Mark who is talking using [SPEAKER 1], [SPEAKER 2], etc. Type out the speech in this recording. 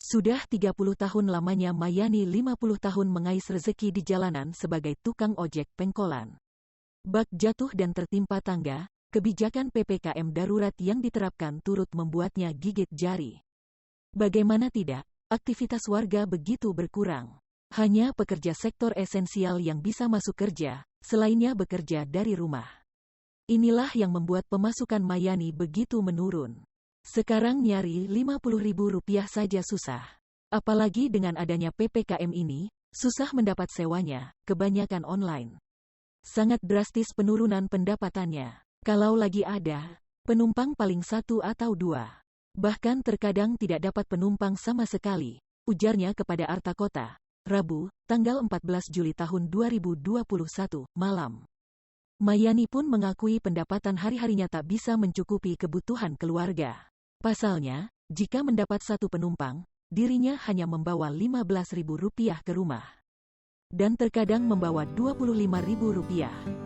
[SPEAKER 1] Sudah 30 tahun lamanya Mayani 50 tahun mengais rezeki di jalanan sebagai tukang ojek pengkolan. Bak jatuh dan tertimpa tangga, kebijakan PPKM darurat yang diterapkan turut membuatnya gigit jari. Bagaimana tidak, aktivitas warga begitu berkurang. Hanya pekerja sektor esensial yang bisa masuk kerja, selainnya bekerja dari rumah. Inilah yang membuat pemasukan Mayani begitu menurun. Sekarang nyari Rp50.000 saja susah. Apalagi dengan adanya PPKM ini, susah mendapat sewanya, kebanyakan online. Sangat drastis penurunan pendapatannya. Kalau lagi ada, penumpang paling 1 atau 2. Bahkan terkadang tidak dapat penumpang sama sekali, ujarnya kepada Arta Kota, Rabu, tanggal 14 Juli tahun 2021, malam. Mayani pun mengakui pendapatan hari-harinya tak bisa mencukupi kebutuhan keluarga. Pasalnya, jika mendapat 1 penumpang, dirinya hanya membawa Rp15.000 ke rumah. Dan terkadang membawa Rp25.000.